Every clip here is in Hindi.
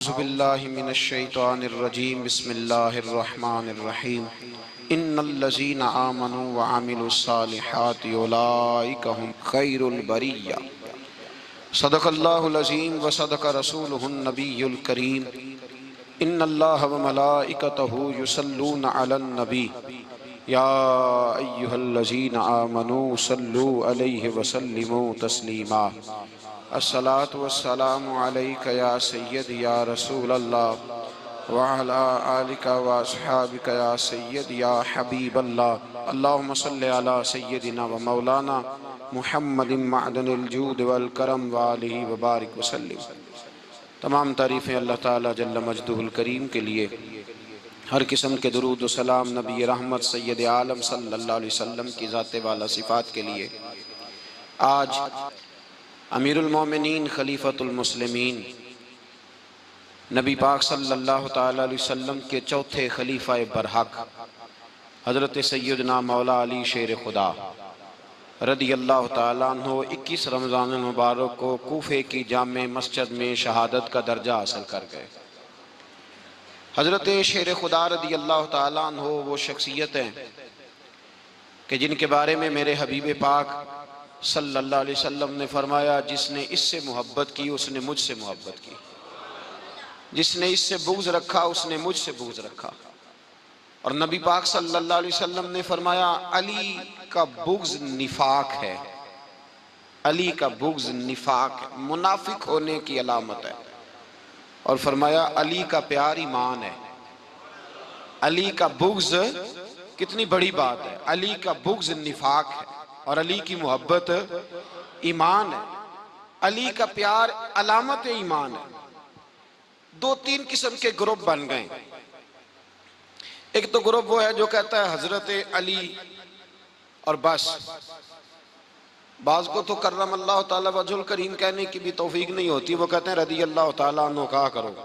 बिल्लाहि मिनश्शैतानिर्रजीम बिस्मिल्लाहिर्रहमानिर्रहीम इन्नल्लज़ीना आमनू व अमिलुस्सालिहाति उलाइका हुम खैरुल बरिय्या सदक़ल्लाहुल अज़ीम व सदक़ रसूलुहुन नबियुल करीम इन्नल्लाह व मलाइकतहु युसल्लूना अलन नबी या अय्युहल्लज़ीना आमनू सल्लू अलैहि व सल्लिमू तस्लीमा अस्सलातु वस्सलामु अलैका या सय्यदी या रसूल अल्लाह व अला आलिका व अस्हाबिका या सय्यदी या हबीब अल्लाह अल्लाहुम्मा सल्लि अला सय्यदिना व मौलाना मुहम्मदिन मअदनिल जूद वल करम व आलिहि व बारिक व सल्लिम। तमाम तारीफ़ें अल्लाह ताला जल्ल मजदुहुल करीम के लिए, हर किस्म के दुरूद व सलाम नबी रहमत सय्यद आलम सल्लल्लाहु अलैहि वसल्लम की ज़ात वाला सिफ़ात के लिए। आज अमीरुल मोमिनीन खलीफतुल मुस्लिमीन नबी पाक सल्लल्लाहु ताला अलैहि वसल्लम के चौथे खलीफा बरहक हज़रत सैयदना मौला अली शेर खुदा रदी अल्लाह ताला अन्हु 21 रमज़ान मुबारक को कूफे की जामे मस्जिद में शहादत का दर्जा हासिल कर गए। हज़रत शेर खुदा रदी अल्लाह ताला अन्हु वो शख्सियत हैं कि जिनके बारे में मेरे हबीब पाक सल्लल्लाहु अलैहि वसल्लम ने फरमाया, जिसने इससे मोहब्बत की उसने मुझसे मोहब्बत की, जिसने इससे बुग़्ज़ रखा उसने मुझसे बुग़्ज़ रखा। और नबी पाक सल्लल्लाहु अलैहि वसल्लम ने फरमाया, अली का बुग़्ज़ निफाक है, अली का बुग़्ज़ निफाक मुनाफिक होने की अलामत है। और फरमाया अली का प्यार ईमान है। अली का बुग़्ज़ कितनी बड़ी बात है, अली का बुग़्ज़ निफाक है और अली की मोहब्बत ईमान है। अली का प्यार अलामत ईमान है। दो तीन किस्म के ग्रुप बन गए। एक तो ग्रुप वो है जो कहता है हजरत अली और बस, बाज को तो कर्रम अल्लाह ताला वजहुल करीम कहने की भी तौफीक नहीं होती, वो कहते हैं रदी अल्लाह ताला अन्हु कहा करो,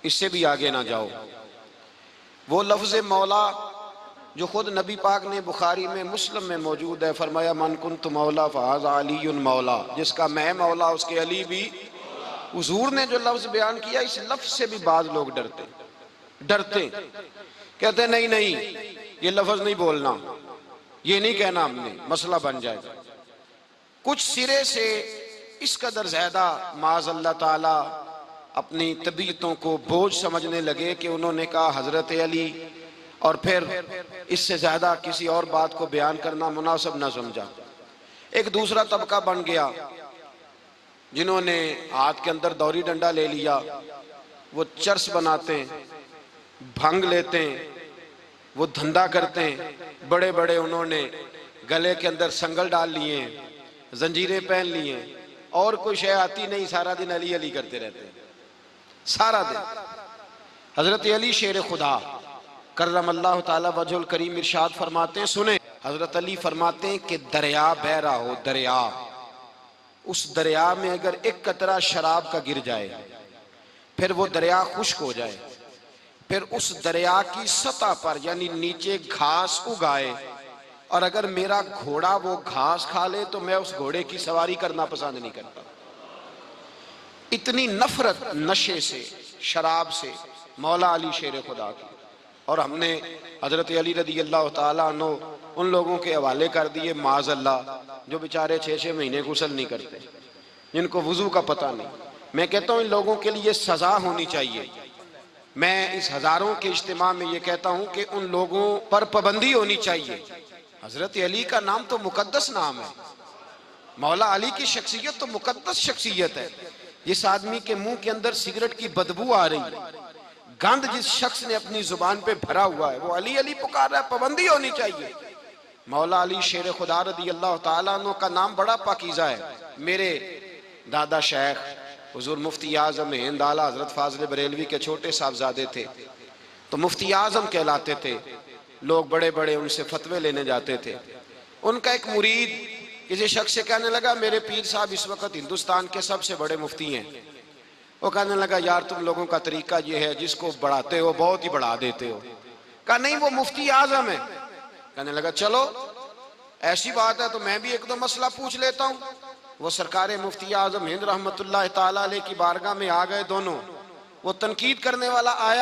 इससे भी आगे ना जाओ। वो लफ्ज़ मौला जो खुद नबी पाक ने बुखारी में मुस्लिम में मौजूद है, फरमाया मन कुन्तु मौला फ़हाज़ा अलीयुन मौला, जिसका मैं मौला उसके अली भी। हुजूर ने जो लफ्ज़ बयान किया, इस लफ्ज़ से भी बाज़ लोग डरते कहते नहीं नहीं ये लफ्ज़ नहीं बोलना, ये नहीं कहना, हमने मसला बन जाएगा। कुछ सिरे से इस कदर ज़्यादा माज़ अल्लाह ताला अपनी तबीयतों को बोझ समझने लगे कि उन्होंने कहा हज़रत अली, और फिर इससे ज्यादा किसी और बात को बयान करना मुनासिब न समझा। एक दूसरा तबका बन गया जिन्होंने हाथ के अंदर दौरी डंडा ले लिया, वो चर्स बनाते हैं, भंग लेते हैं, वो धंधा करते हैं। बड़े बड़े उन्होंने गले के अंदर संगल डाल लिए, जंजीरें पहन लिए, और कोई शय आती नहीं, सारा दिन अली अली करते रहते हैं सारा दिन। हजरत अली शेर खुदा कर्रम अल्लाह ताला वजहुल करीम इरशाद फरमाते हैं, सुने, हजरत अली फरमाते हैं कि दरिया बह रहा हो, दरिया, उस दरिया में अगर एक कतरा शराब का गिर जाए, फिर वो दरिया खुश्क हो जाए, फिर उस दरिया की सतह पर यानी नीचे घास उगाए, और अगर मेरा घोड़ा वो घास खा ले तो मैं उस घोड़े की सवारी करना पसंद नहीं करता। इतनी नफरत नशे से, शराब से मौला अली शेर खुदा की। और हमने हजरत अली रदी अल्लाह ताला अन्हु उन लोगों के हवाले कर दिए माज़ अल्लाह जो बेचारे 6-6 महीने गुस्ल नहीं करते, जिनको वुजू का पता नहीं। मैं कहता हूँ इन लोगों के लिए सजा होनी चाहिए। मैं इस हजारों के इज्तिमा में ये कहता हूँ कि उन लोगों पर पाबंदी होनी चाहिए। हजरत अली का नाम तो मुकद्दस नाम है, मौला अली की शख्सियत तो मुकद्दस शख्सियत है। जिस आदमी के मुंह के अंदर सिगरेट की बदबू आ रही है, गंद जिस शख्स ने अपनी जुबान पे भरा हुआ है, वो अली अली पुकार रहा है, पाबंदी होनी चाहिए। मौला अली शेर खुदा रदी अल्लाह ताला अन्हु का नाम बड़ा पाकीज़ा है। मेरे दादा शेख हुजूर मुफ्ती आज़म हिंद आला हजरत फाजिल बरेलवी के छोटे साहबजादे थे, तो मुफ्ती आज़म कहलाते थे। लोग बड़े बड़े उनसे फतवे लेने जाते थे। उनका एक मुरीद किसी शख्स से कहने लगा, मेरे पीर साहब इस वक्त हिंदुस्तान के सबसे बड़े मुफ्ती हैं। वो कहने लगा, यार तुम लोगों का तरीका ये है, जिसको बढ़ाते हो बहुत ही बढ़ा देते हो। कहा नहीं, वो मुफ्ती आजम है। कहने लगा चलो ऐसी बात है तो मैं भी एक दो मसला पूछ लेता हूँ। वो सरकार मुफ्ती आजम हिंद रहमतुल्लाह ताला अलैह की बारगाह में आ गए दोनों। वो तनकीद करने वाला आया